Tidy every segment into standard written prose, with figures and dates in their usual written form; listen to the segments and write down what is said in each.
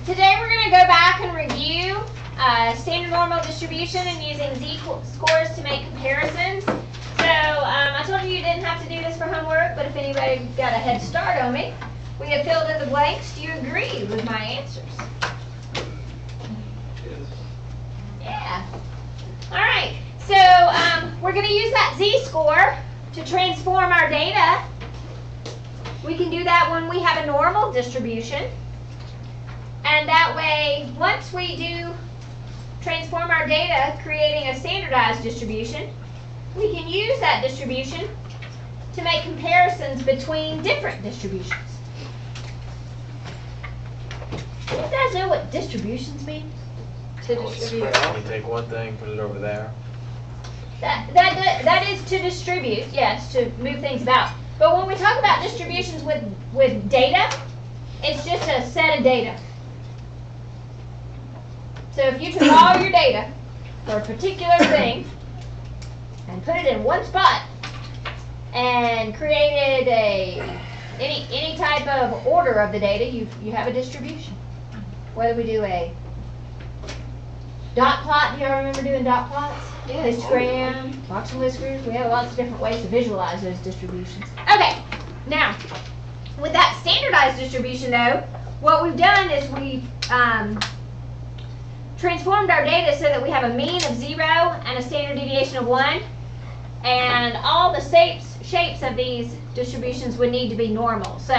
Today we're going to go back and review standard normal distribution and using z-scores to make comparisons. So I told you didn't have to do this for homework, but if anybody got a head start on me, we have filled in the blanks. Do you agree with my answers? Yeah. All right. So we're going to use that z-score to transform our data. We can do that when we have a normal distribution. And that way, once we do transform our data, creating a standardized distribution, we can use that distribution to make comparisons between different distributions. Do you guys know what distributions mean? To distribute. You take one thing, put it over there. That is to distribute, yes, to move things about. But when we talk about distributions with data, it's just a set of data. So if you took all your data for a particular thing and put it in one spot and created any type of order of the data, you have a distribution. Whether we do a dot plot, do you all remember doing dot plots? Yes. Histogram, box and whiskers, we have lots of different ways to visualize those distributions. Okay, now, with that standardized distribution though, what we've done is we've transformed our data so that we have a mean of 0 and a standard deviation of 1. And all the shapes of these distributions would need to be normal. So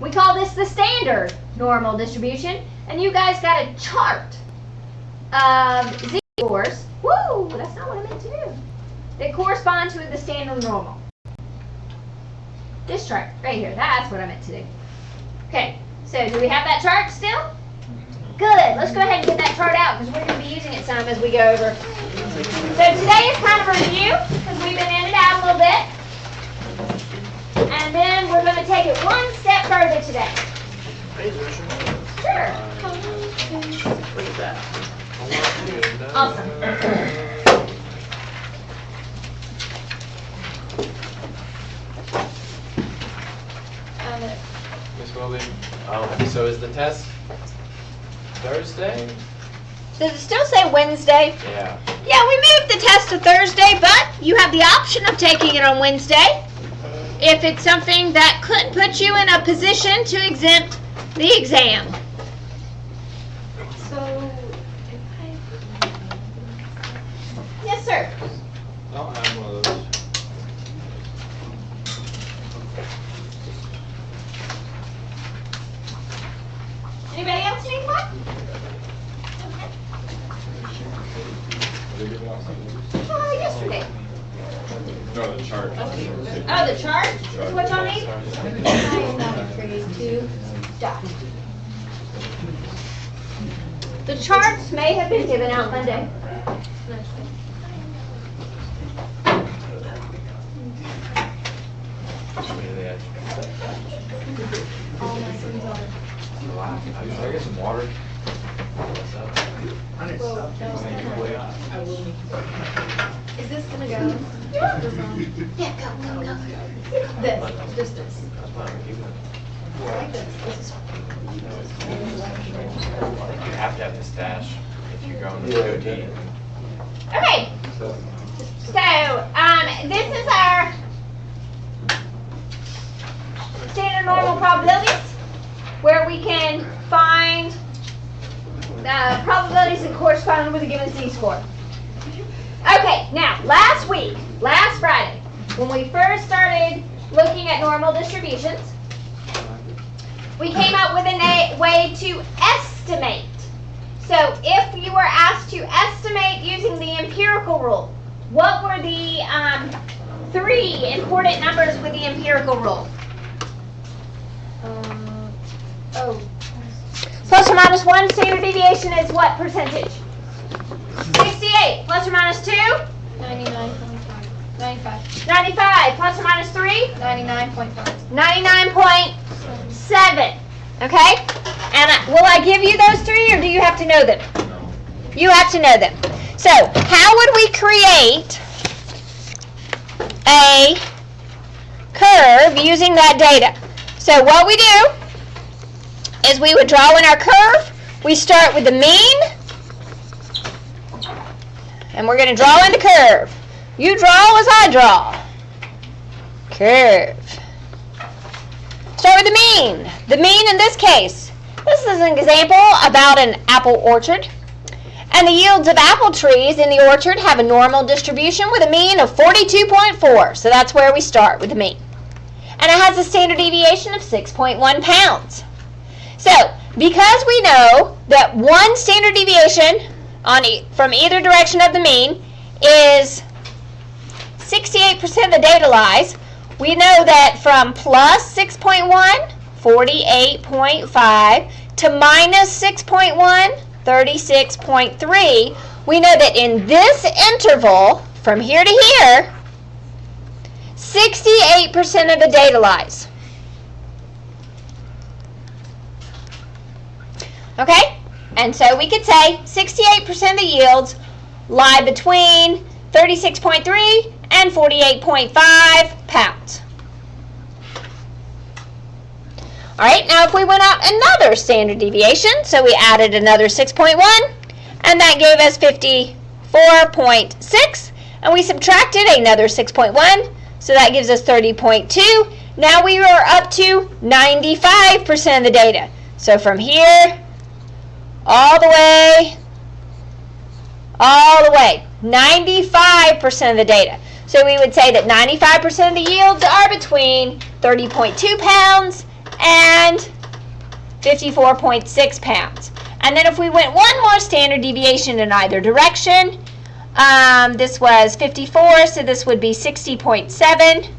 we call this the standard normal distribution. And you guys got a chart of z-scores. Woo! That's not what I meant to do. They correspond to the standard normal. This chart right here. That's what I meant to do. Okay. So do we have that chart still? Good. Let's go ahead and get that chart out because we're going to be using it some as we go over. So today is kind of a review because we've been in and out a little bit. And then we're going to take it one step further today. Sure. Awesome. Miss Wilby, so is the test Thursday? Does it still say Wednesday? Yeah. Yeah, we moved the test to Thursday, but you have the option of taking it on Wednesday if it's something that could put you in a position to exempt the exam. So, if Yes, sir. I don't have one of those. Anybody else need one? Yesterday. No, the chart. Oh, the chart? Is what y'all need? I am not afraid to. Stop. The charts may have been given out Monday. Can I get some water? Is this gonna go? Yeah, go. This, just this. I like this. This is. You have to have the stash if you go into the OT. Okay. So, this is our standard normal probabilities, where we can find the probabilities that correspond with a given z-score. Okay, now, last Friday, when we first started looking at normal distributions, we came up with a way to estimate. So if you were asked to estimate using the empirical rule, what were the 3 important numbers with the empirical rule? Plus or minus 1 standard deviation is what percentage? 68. Plus or minus 2? 99.5. 95. 95. Plus or minus 3? 99.5. 99.7. Okay? And will I give you those 3 or do you have to know them? No. You have to know them. So, how would we create a curve using that data? So what we do is we would draw in our curve we start with the mean, and we're going to draw in the curve. You draw as I draw. Curve. Start with the mean. The mean in this case, this is an example about an apple orchard. And the yields of apple trees in the orchard have a normal distribution with a mean of 42.4. So that's where we start with the mean. And it has a standard deviation of 6.1 pounds. So, because we know that one standard deviation from either direction of the mean is 68% of the data lies, we know that from plus 6.1, 48.5, to minus 6.1, 36.3, we know that in this interval, from here to here, 68% of the data lies. Okay? And so we could say 68% of the yields lie between 36.3 and 48.5 pounds. All right, now if we went out another standard deviation, so we added another 6.1, and that gave us 54.6, and we subtracted another 6.1, so that gives us 30.2. Now we are up to 95% of the data. So from here, all the way, 95% of the data. So we would say that 95% of the yields are between 30.2 pounds and 54.6 pounds. And then if we went one more standard deviation in either direction, this was 54, so this would be 60.7,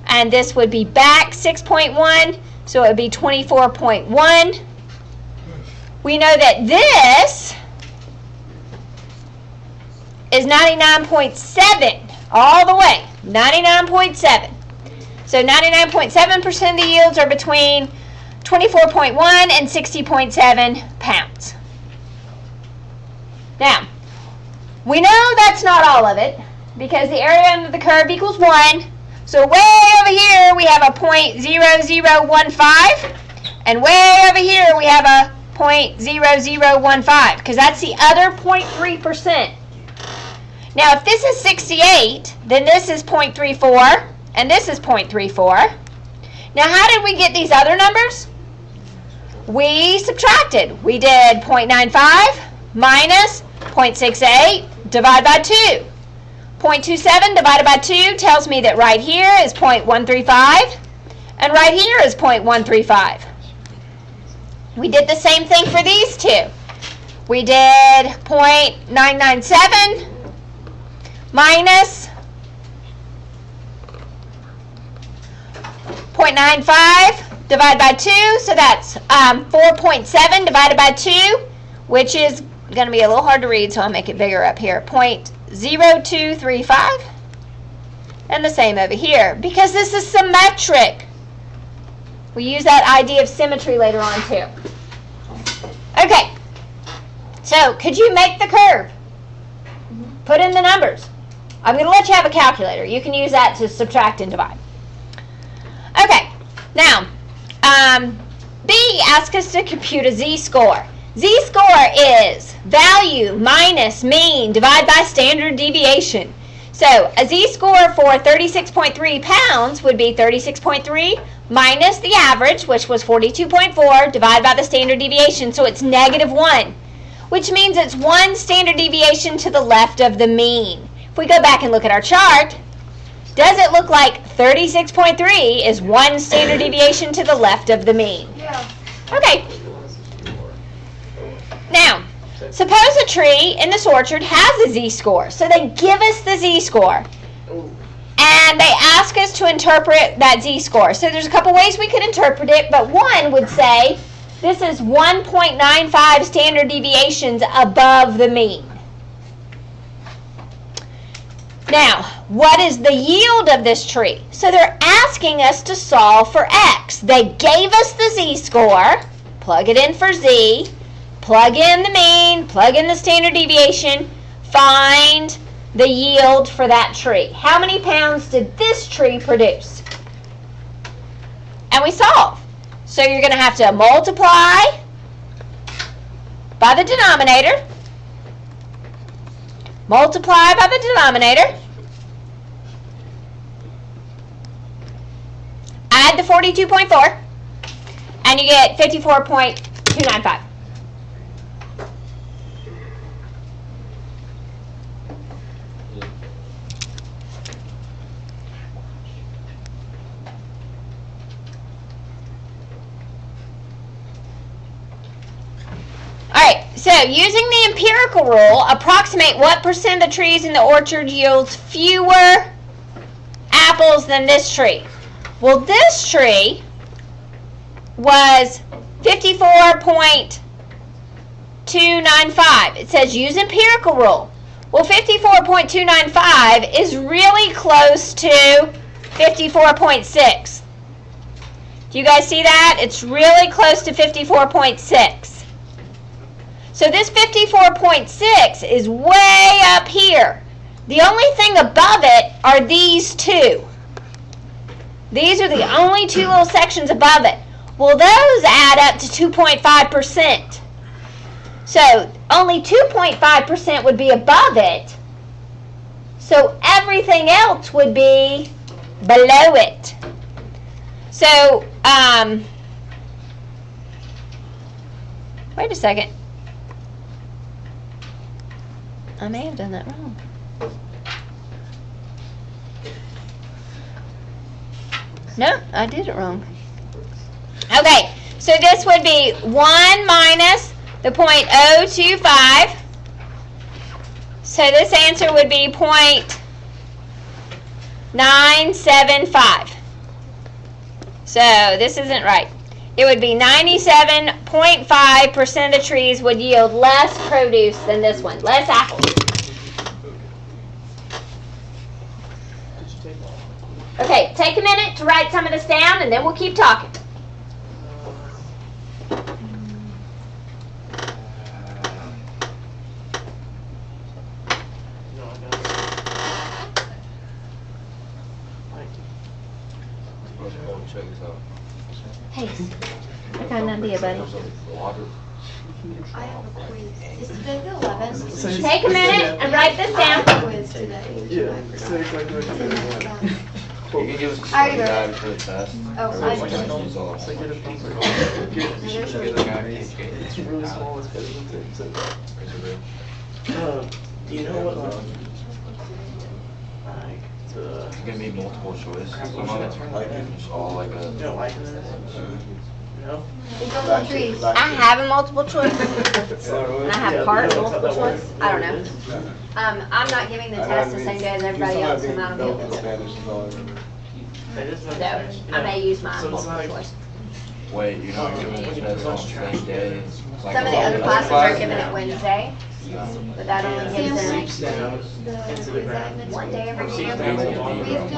and this would be back 6.1, so it would be 24.1. We know that this is 99.7 all the way, 99.7. So 99.7% of the yields are between 24.1 and 60.7 pounds. Now, we know that's not all of it because the area under the curve equals 1. So way over here we have a 0.0015, and way over here we have a 0.0015 because that's the other 0.3%. Now, if this is 68, then this is 0.34, and this is 0.34. Now, how did we get these other numbers? We subtracted. We did 0.95 minus 0.68 divided by 2. 0.27 divided by 2 tells me that right here is 0.135, and right here is 0.135. We did the same thing for these two. We did 0.997 minus 0.95 divided by 2, so that's 4.7 divided by 2, which is going to be a little hard to read, so I'll make it bigger up here. 0.0235. And the same over here, because this is symmetric. We use that idea of symmetry later on too. Okay, so could you make the curve? Put in the numbers. I'm going to let you have a calculator. You can use that to subtract and divide. Okay, now, B asks us to compute a z-score. Z-score is value minus mean divided by standard deviation. So a z-score for 36.3 pounds would be 36.3 minus the average, which was 42.4, divided by the standard deviation. So it's -1, which means it's one standard deviation to the left of the mean. If we go back and look at our chart, does it look like 36.3 is one standard deviation to the left of the mean? Yeah. Okay. Now, suppose a tree in this orchard has a z-score. So they give us the z-score. And they ask us to interpret that z-score. So there's a couple ways we could interpret it, but one would say this is 1.95 standard deviations above the mean. Now, what is the yield of this tree? So they're asking us to solve for x. They gave us the z-score, plug it in for z, plug in the mean, plug in the standard deviation, find the yield for that tree. How many pounds did this tree produce? And we solve. So you're going to have to multiply by the denominator. Multiply by the denominator. Add the 42.4. And you get 54.295. Alright, so using the empirical rule, approximate what percent of the trees in the orchard yields fewer apples than this tree. Well, this tree was 54.295. It says use empirical rule. Well, 54.295 is really close to 54.6. Do you guys see that? It's really close to 54.6. So this 54.6 is way up here. The only thing above it are these two. These are the only two little sections above it. Well, those add up to 2.5%. So only 2.5% would be above it. So everything else would be below it. So, wait a second. I may have done that wrong. No, I did it wrong. Okay, so this would be 1 minus the 0.025. So this answer would be 0.975. So this isn't right. It would be 97.5% of trees would yield less produce than this one, less apples. Okay, take a minute to write some of this down and then we'll keep talking. Hey, I got an idea, buddy. I have a quiz. Is today the 11th? Take a minute and write this I down. have a quiz today. Yeah, say exactly what you're doing. You can give us a I already study wrote guide it. for the test. Oh, Or I we can did. use all of So them. get a paper. Get, there's Get the guide, it's good. it's really small, it's better than this. Is it real? Do you know what, like, the, It's gonna be multiple choice. Some of it's just all like you a. know, like this? No? It goes on trees. I have a multiple choice. And I have Yeah, part you know, multiple that's how that choice. works. I don't know. I'm not giving the test the same day as everybody else, and I don't give it. That is not So Spanish, I may yeah. use mine So it's multiple like- choice. Wait, you're not giving the test on the same day? Like Some of the all other the classes are classes? giving it Wednesday, but that only gives Sam, them next day, the quiz that next one week. day every It's year. the days of the We year. have to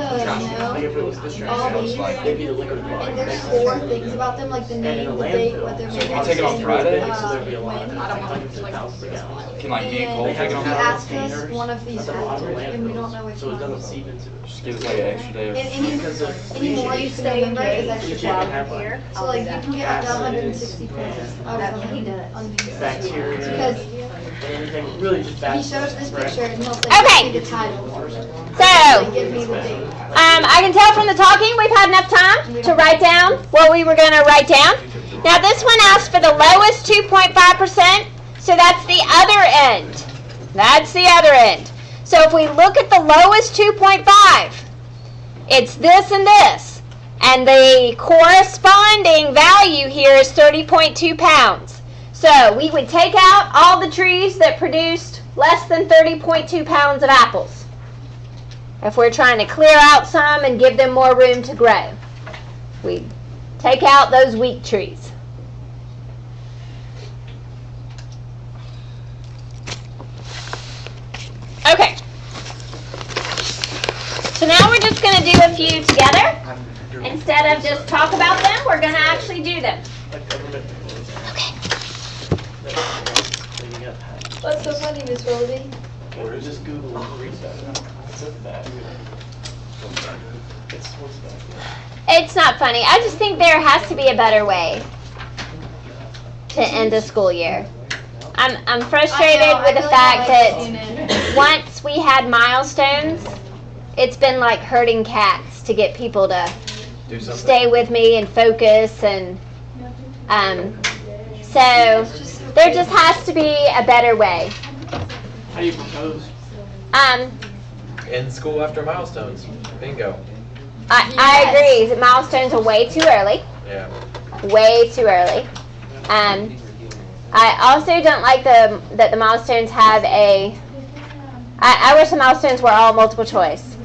Like if it was this know all these, maybe the liquid blood. and there's 4 things about them, like the And in name, a the date, what landfill. they're So made I'll of, take it on and, Friday? So there'd be a lot of, when. like hundreds of thousands of gallons. Can like me and Cole And take it he on have Friday? asked us one of these At the bottom of factors, and we don't know landfills, which so it doesn't one. seep into it. Just give us like an extra day of. And Because of any more you can remember is extra You can't job. have like So like you can get up to 160 points out That's of what he does. bacteria Because and anything, really just bad. he shows this stuff, right? picture and he'll say, Okay. give me the title. So, Like, give me the date. I can tell from the talking we've had enough time to write down what we were going to write down. Now this one asks for the lowest 2.5%, so that's the other end. That's the other end. So if we look at the lowest 2.5, it's this and this. And the corresponding value here is 30.2 pounds. So we would take out all the trees that produced less than 30.2 pounds of apples, if we're trying to clear out some and give them more room to grow. We take out those weak trees. Okay. So now we're just going to do a few together. Instead of just talk about them, we're going to actually do them. Like government. Okay. So you got that. What's so funny, Miss Rosie? Or just Google and reset. It's a bad. It's what's that? It's not funny. I just think there has to be a better way to end a school year. I'm frustrated with the fact that once we had milestones, it's been like herding cats to get people to Do something. stay with me and focus, and so there just has to be a better way. How do you propose? In school after milestones. Bingo. I agree that milestones are way too early. Yeah. Way too early. I also don't like that the milestones have I wish the milestones were all multiple choice,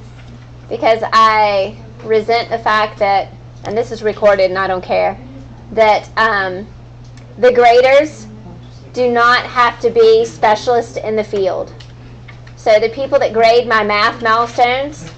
because I resent the fact that, and this is recorded and I don't care, that the graders do not have to be specialists in the field. So the people that grade my math milestones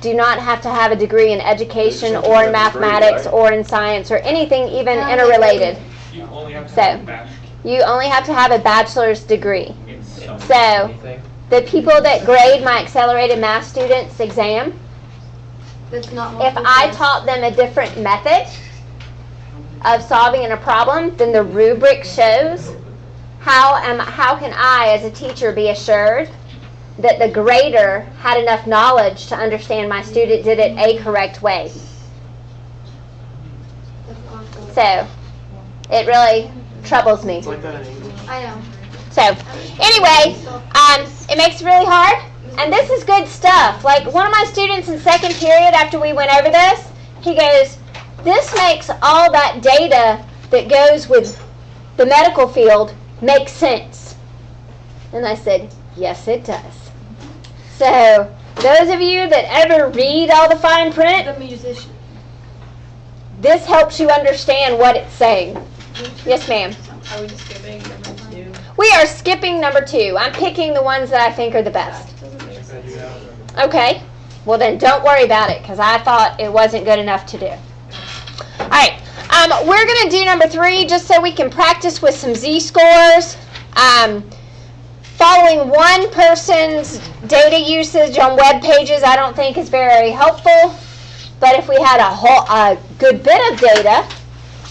do not have to have a degree in education or in mathematics or in science or anything even interrelated. You only have to So, have a bachelor's. You only have to have a bachelor's degree. So, So Anything? the people that grade my accelerated math students exam, That's not if I taught them a different method of solving a problem than the rubric shows, how can I as a teacher be assured that the grader had enough knowledge to understand my student did it a correct way? So it really troubles me. it's like that in English. I know. So anyway, it makes it really hard, and this is good stuff. Like one of my students in second period, after we went over this, he goes, "This makes all that data that goes with the medical field make sense." And I said, "Yes, it does." So those of you that ever read all the fine print, The musician. this helps you understand what it's saying. Yes, ma'am. Are we just skipping number 2? We are skipping number 2. I'm picking the ones that I think are the best. Doesn't make sense. Okay. Well, then don't worry about it, because I thought it wasn't good enough to do. All right. We're going to do number 3 just so we can practice with some Z-scores. Following one person's data usage on web pages I don't think is very helpful. But if we had a good bit of data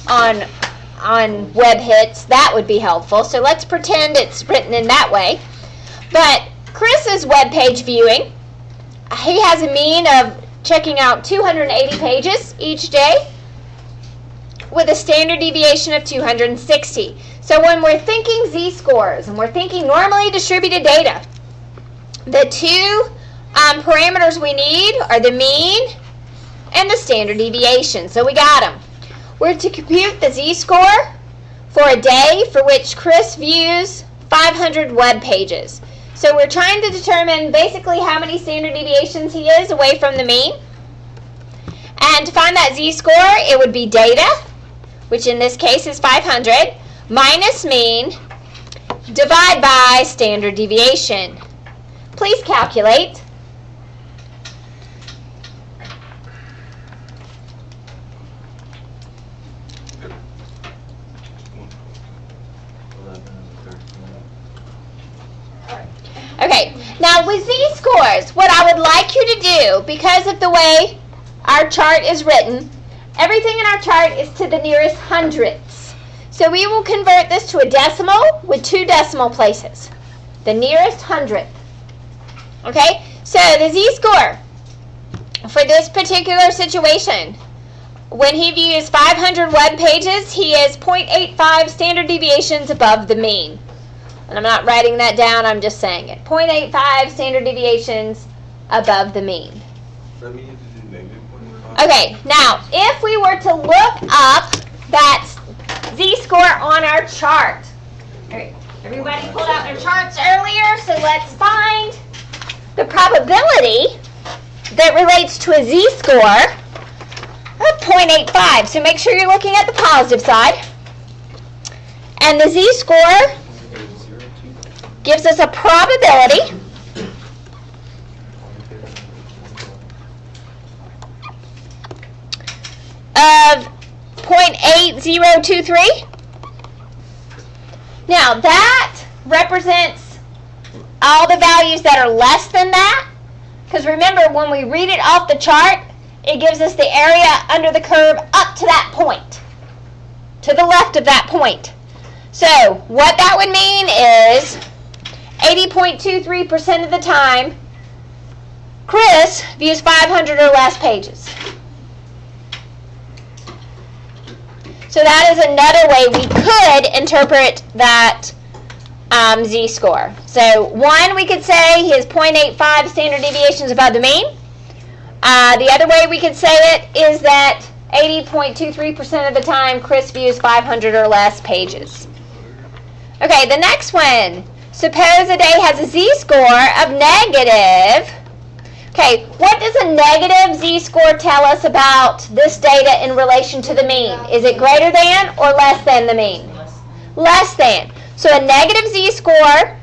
on web hits, that would be helpful. So let's pretend it's written in that way. But Chris's web page viewing, he has a mean of checking out 280 pages each day with a standard deviation of 260. So when we're thinking Z-scores and we're thinking normally distributed data, the two parameters we need are the mean and the standard deviation. So we got them. We're to compute the Z-score for a day for which Chris views 500 web pages. So we're trying to determine basically how many standard deviations he is away from the mean. And to find that Z-score, it would be data, which in this case is 500, minus mean, divide by standard deviation. Please calculate. Okay, now with Z-scores, what I would like you to do, because of the way our chart is written, everything in our chart is to the nearest hundredths. So we will convert this to a decimal with 2 decimal places. The nearest hundredth. Okay, so the Z-score for this particular situation, when he views 500 web pages, he is 0.85 standard deviations above the mean. And I'm not writing that down, I'm just saying it. 0.85 standard deviations above the mean. That means you have to do negative 0.5. Okay, now if we were to look up that Z-score on our chart. All right, everybody pulled out their charts earlier, so let's find the probability that relates to a Z-score of 0.85. So make sure you're looking at the positive side. And the Z-score gives us a probability of 0.8023. Now that represents all the values that are less than that, because remember when we read it off the chart, it gives us the area under the curve up to that point, to the left of that point. So what that would mean is 80.23% of the time, Chris views 500 or less pages. So that is another way we could interpret that z-score. So 1, we could say his 0.85 standard deviations above the mean. The other way we could say it is that 80.23% of the time, Chris views 500 or less pages. Okay, the next one. Suppose a day has a z-score of negative. Okay, what does a negative z-score tell us about this data in relation to the mean? Is it greater than or less than the mean? Less than. So a negative z-score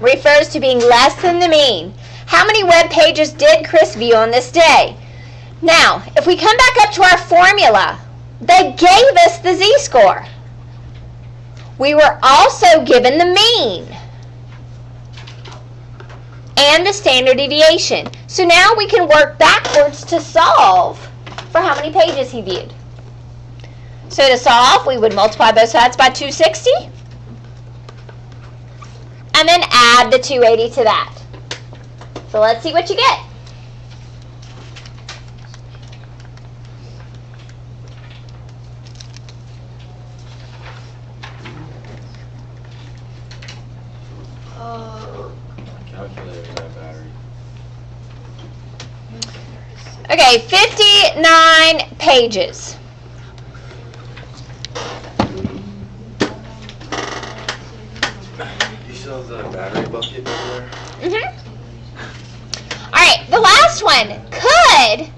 refers to being less than the mean. How many web pages did Chris view on this day? Now, if we come back up to our formula, they gave us the z-score. We were also given the mean and the standard deviation. So now we can work backwards to solve for how many pages he viewed. So to solve, we would multiply both sides by 260 and then add the 280 to that. So let's see what you get. Calculator in that battery. Okay, 59 pages. You still have the battery bucket over there? Mm-hmm. All right, the last one. Could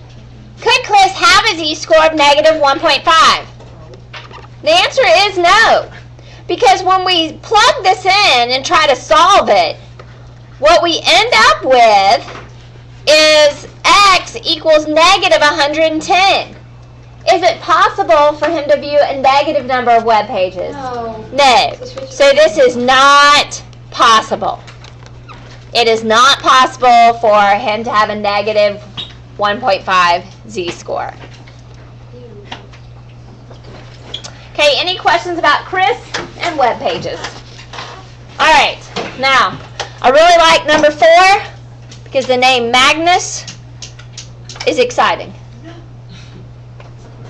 Chris have a z-score of negative 1.5? The answer is no. Because when we plug this in and try to solve it, what we end up with is x equals negative 110. Is it possible for him to view a negative number of web pages? No. No. So this is not possible. It is not possible for him to have a negative 1.5 z-score. Okay, any questions about Chris and web pages? All right, now, I really like number 4 because the name Magnus is exciting.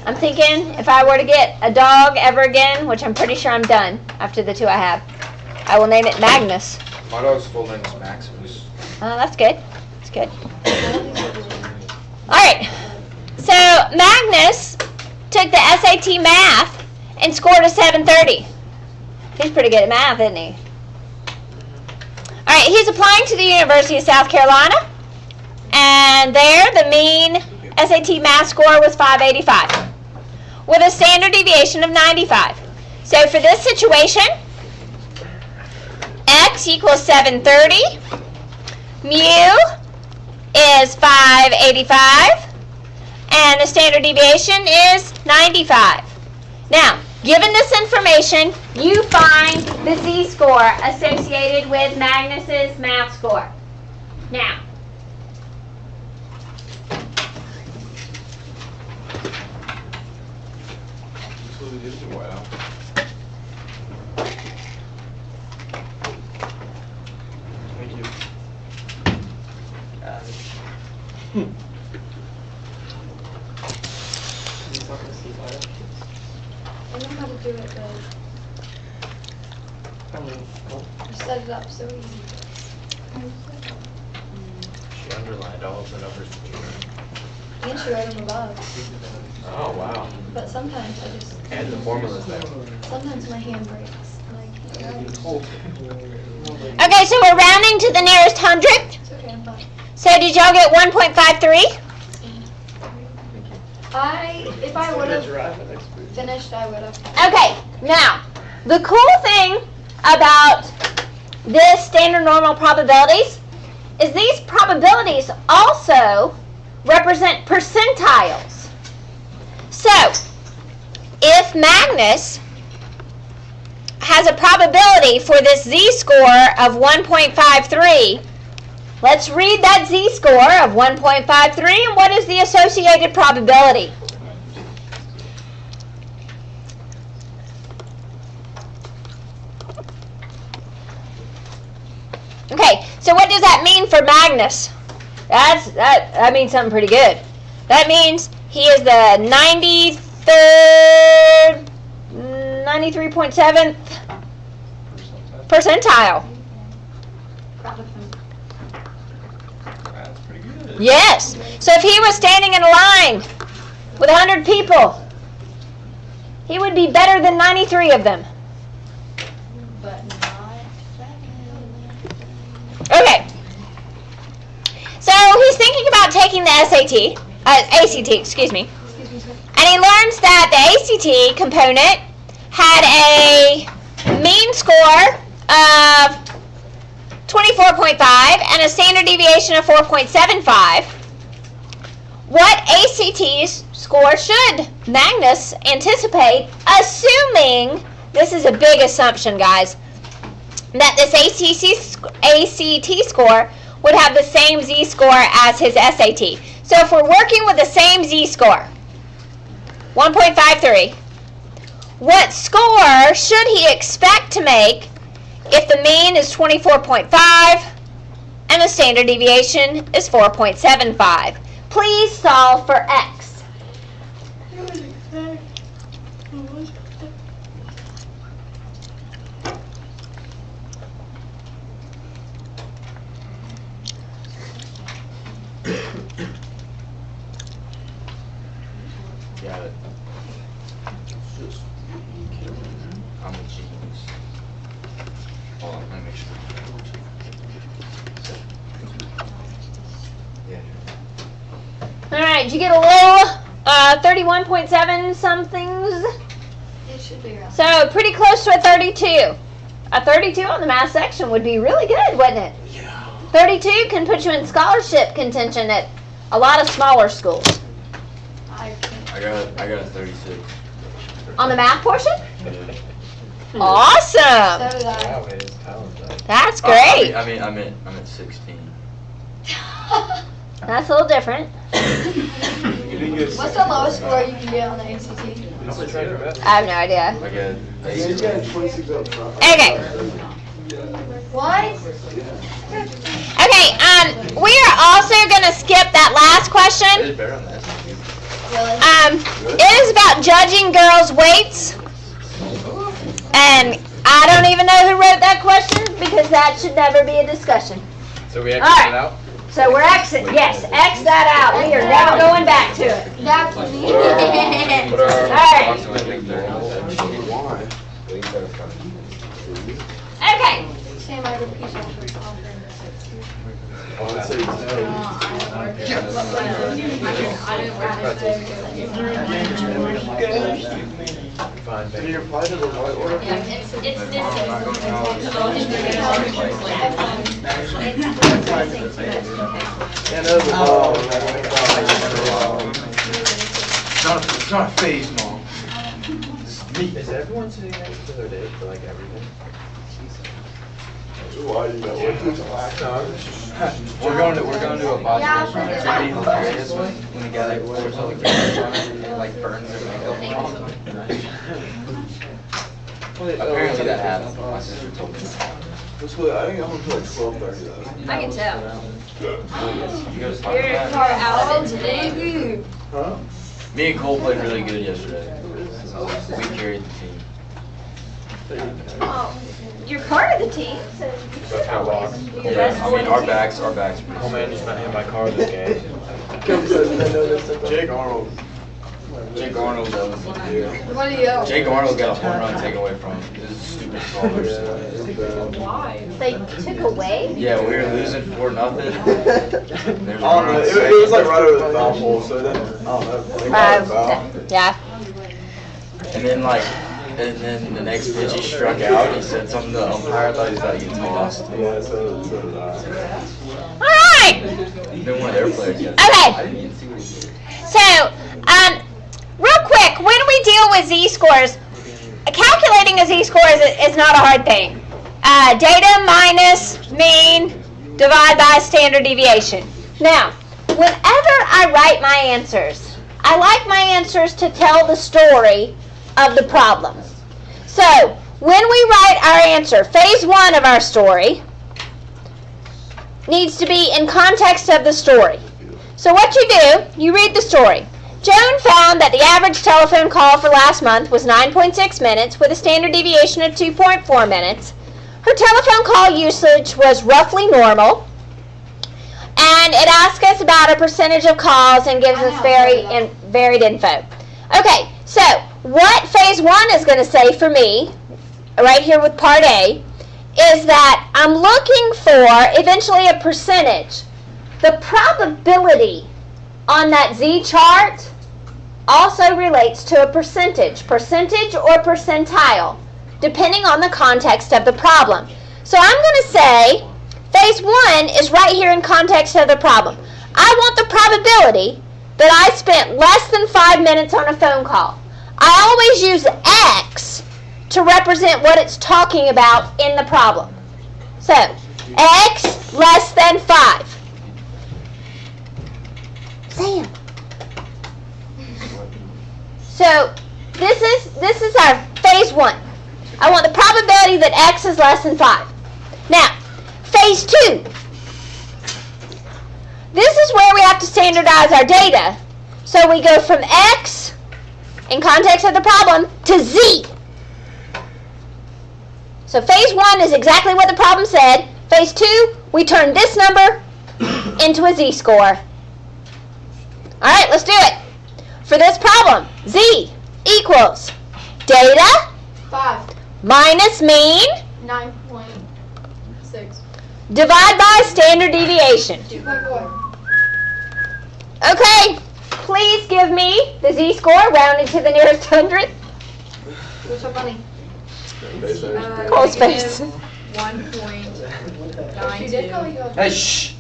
I'm thinking if I were to get a dog ever again, which I'm pretty sure I'm done after the 2 I have, I will name it Magnus. My dog's full name is Maximus. That's good. That's good. All right, so Magnus took the SAT math and scored a 730. He's pretty good at math, isn't he? All right, he's applying to the University of South Carolina, and there the mean SAT math score was 585 with a standard deviation of 95. So for this situation, x equals 730, mu is 585, and the standard deviation is 95. Now, given this information, you find the z-score associated with Magnus's math score. Now, So it is a wow. Thank you. I know how to do it, but you set it up so easy. She underlined all of the numbers. And she wrote them above. Oh, wow. But sometimes I just, And the formula's there. sometimes my hand breaks. And I can't write. okay, so we're rounding to the nearest hundredth. It's okay, I'm fine. So did y'all get 1.53? If I would have finished, I would have. Okay, now, the cool thing about this standard normal probabilities is these probabilities also represent percentiles. So, if Magnus has a probability for this z-score of 1.53, let's read that z-score of 1.53, and what is the associated probability? Okay, so what does that mean for Magnus? That means something pretty good. That means he is the 93.7th percentile. Proud of him. That's pretty good. Yes. So if he was standing in a line with 100 people, he would be better than 93 of them. But not Okay. So he's thinking about taking the ACT, excuse me. And he learns that the ACT component had a mean score of 24.5 and a standard deviation of 4.75. What ACT score should Magnus anticipate, assuming, this is a big assumption, guys, that this ACT score would have the same Z-score as his SAT. So if we're working with the same Z-score, 1.53, what score should he expect to make if the mean is 24.5 and the standard deviation is 4.75? Please solve for X. Got it. I'm a genius. Hold on, let me make sure. Yeah. All right, did you get a little 31.7 somethings? It should be around. So pretty close to a 32. A 32 on the math section would be really good, wouldn't it? Yeah. 32 can put you in scholarship contention at a lot of smaller schools. I can't. I got a 36. On the math portion? Yeah. Awesome. So did I. Wow, it is talented. That's great. I mean, I'm at 16. That's a little different. What's the lowest score you can get on the ACT? How much tried your best? I have no idea. I got He's got 26 up front. Okay. What? Okay, we are also going to skip that last It question. is better on the SAT. Really? It is about judging girls' weights. And I don't even know who wrote that question because that should never be a discussion. So we All exit right. it out? So we're exit. Yes, X that out. We are never going back to it. That's me. What are our Alright. approximately 30? Why? Okay. Sam, I repeat that. I'd say Fine, Can you reply to the white order? It's not a phase, Mom. Is everyone sitting next to their date for like everything? Why do you know what We're going to a body Yeah, restaurant. It's pretty hilarious when the guy like pours all the cameras on it and it like burns their makeup. Apparently that happens. My sister told me. That's what, I didn't get home until like 12:30 though. I can tell. You guys talk You're about far it? out of it today. Huh? Me and Cole played really good yesterday. We carried the team. Oh, you're part of the team, so you should That's how always long. be the best Yeah, I mean our one. backs Oh pretty man, just met him in my car this game. Jake Arnold. Jake Arnold though. What do you? Jake Arnold got a home run taken away from him. This is stupid callers. Why? They took away? Yeah, we were losing 4-0. I don't know, it was like right over the foul pole, so then, I don't know. They got a foul. Yeah. And then the next pitch he struck out. He said something to the umpire. I thought he was about to get tossed. Yeah, so did I. All right. Then one of their players got. Okay. I didn't even see what he did. So, real quick, when we deal with z-scores, calculating a z-score is not a hard thing. Data minus mean, divide by standard deviation. Now, whenever I write my answers, I like my answers to tell the story of the problem. So, when we write our answer, phase 1 of our story, needs to be in context of the story. So what you do, you read the story. Joan found that the average telephone call for last month was 9.6 minutes with a standard deviation of 2.4 minutes. Her telephone call usage was roughly normal. And it asks us about a percentage of calls and gives us varied info. Okay, so what phase 1 is going to say for me, right here with part A, is that I'm looking for eventually a percentage. The probability on that Z chart also relates to a percentage or percentile, depending on the context of the problem. So I'm going to say phase 1 is right here in context of the problem. I want the probability that I spent less than 5 minutes on a phone call. I always use X to represent what it's talking about in the problem. So, X less than 5. Sam. So, this is our phase 1. I want the probability that X is less than 5. Now, phase 2. This is where we have to standardize our data. So we go from X, in context of the problem, to Z. So phase 1 is exactly what the problem said. Phase 2, we turn this number into a Z-score. Alright, let's do it. For this problem, Z equals data 5. minus mean 9.6. divide by standard deviation. 2.4. Okay, please give me the Z-score rounded to the nearest hundredth. What's so funny? Cole's face. 1.92. She did call you a Hey, shh.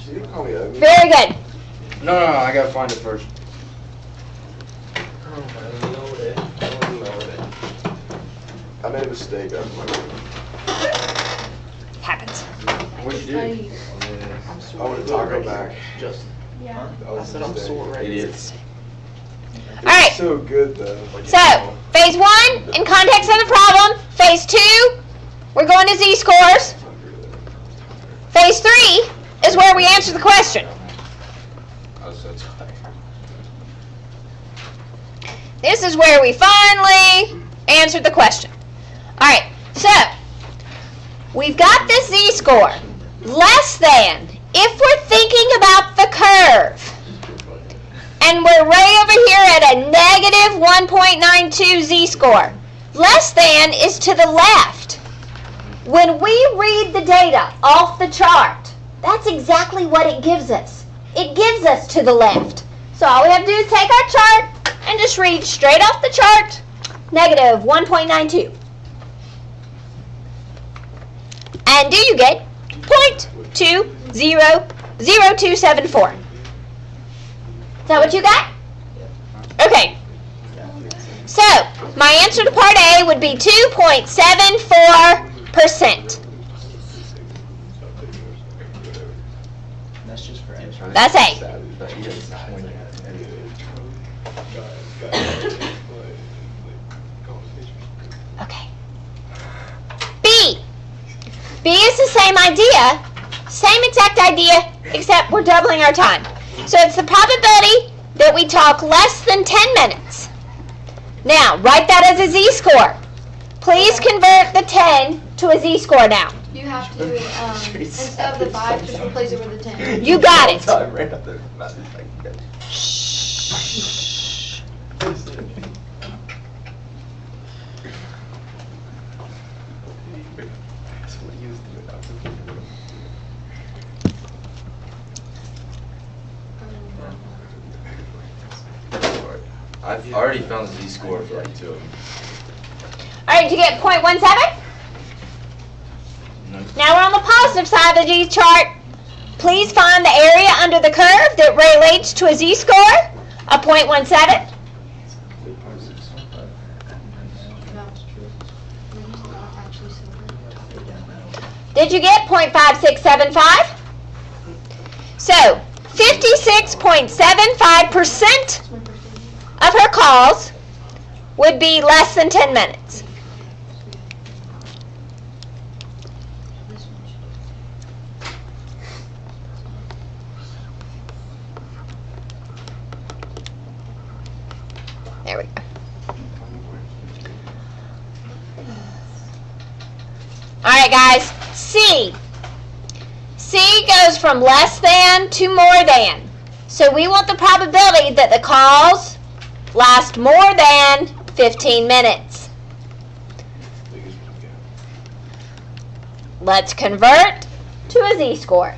She didn't call me ugly. Very good. No, I gotta find it first. I made a mistake. Happens. What'd you do? I want to taco back. Yeah. I said I'm sore right. Idiots. It's Alright. so good though. So, phase 1, in context of the problem. Phase 2, we're going to Z-scores. Phase 3 is where we answer the question. I was so tired. This is where we finally answered the question. Alright, so, we've got this Z-score. Less than, if we're thinking about the curve, and we're right over here at a negative 1.92 Z-score. Less than is to the left. When we read the data off the chart, that's exactly what it gives us. It gives us to the left. So all we have to do is take our chart and just read straight off the chart, negative 1.92. And do you get 0.200274? Is that what you got? Okay. So, my answer to part A would be 2.74%. That's just for That's A. Okay. B. B is the same idea, same exact idea, except we're doubling our time. So it's the probability that we talk less than 10 minutes. Now, write that as a Z-score. Please convert the 10 to a Z-score now. You have to, instead of the 5, just replace it with a 10. You got it. I ran up there. Shh. I've already found the Z-score for like 2 of them. All right, did you get 0.17? No. Now we're on the positive side of the Z chart. Please find the area under the curve that relates to a Z-score of 0.17. Did you get 0.5675? So, 56.75% of her calls would be less than 10 minutes. Alright guys, C. C goes from less than to more than. So we want the probability that the calls last more than 15 minutes. Let's convert to a z-score.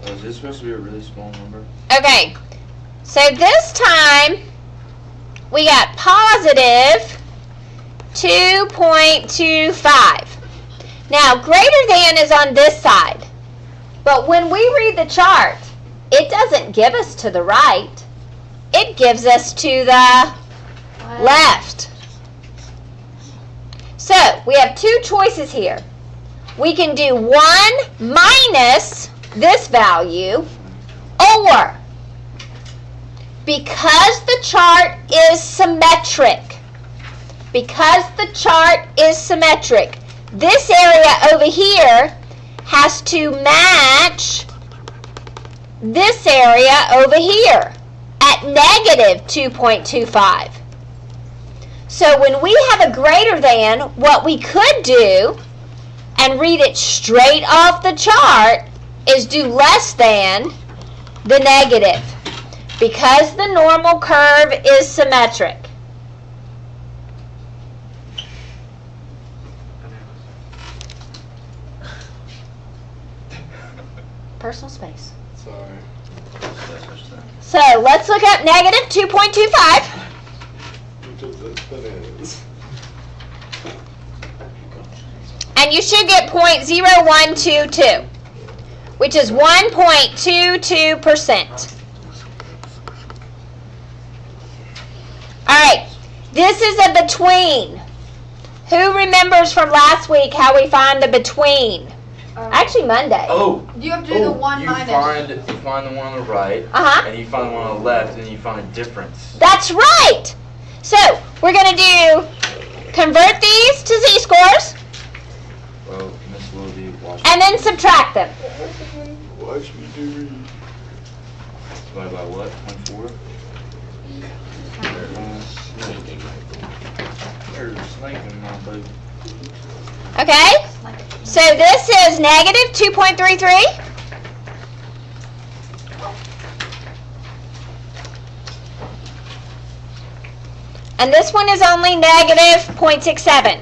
Is this supposed to be a really small number? Okay, so this time we got positive 2.25. Now, greater than is on this side, but when we read the chart, it doesn't give us to the right. It gives us to the left. So, we have two choices here. We can do 1 minus this value, or because the chart is symmetric, this area over here has to match this area over here at negative 2.25. So when we have a greater than, what we could do and read it straight off the chart is do less than the negative, because the normal curve is symmetric. Personal space. Sorry. So let's look up negative 2.25. And you should get 0.0122, which is 1.22%. All right, this is a between. Who remembers from last week how we find the between? Actually, Monday. Oh, You have to do the 1 you minus. find the one on the right, Uh-huh. and you find the one on the left, and you find a difference. That's right. So we're going to do, convert these to z-scores, Well, Miss Willoughby watched. and then subtract them. Watch me do. Divided by what? 0.4? There's a snake in my boat. Okay? So this is negative 2.33. And this one is only negative 0.67.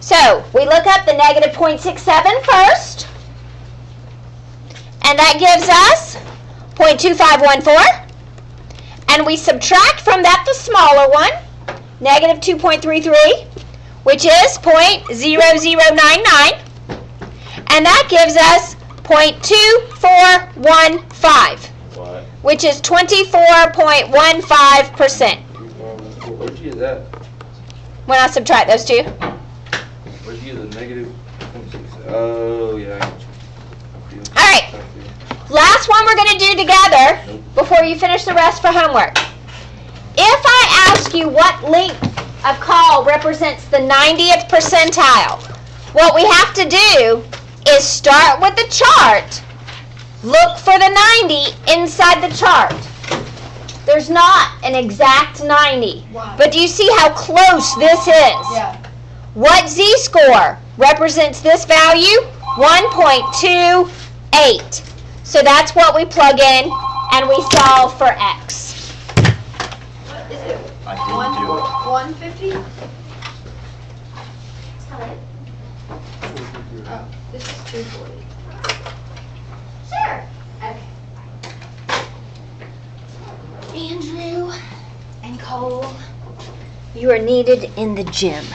So we look up the negative 0.67 first. And that gives us 0.2514. And we subtract from that the smaller one, negative 2.33, which is 0.0099. And that gives us 0.2415, What? which is 24.15% Where'd you get that? when I subtract those two. Where'd you get the negative 0.6? Oh, yeah. All right. Last one we're going to do together before you finish the rest for homework. If I ask you what length of call represents the 90th percentile, what we have to do is start with the chart, look for the 90 inside the chart. There's not an exact 90, Wow. but do you see how close this is? Yeah. What z-score represents this value? 1.28. So that's what we plug in, and we solve for x. What is it? I didn't do it. 150? Oh, this is 240. Sure. Okay. Andrew and Cole, you are needed in the gym.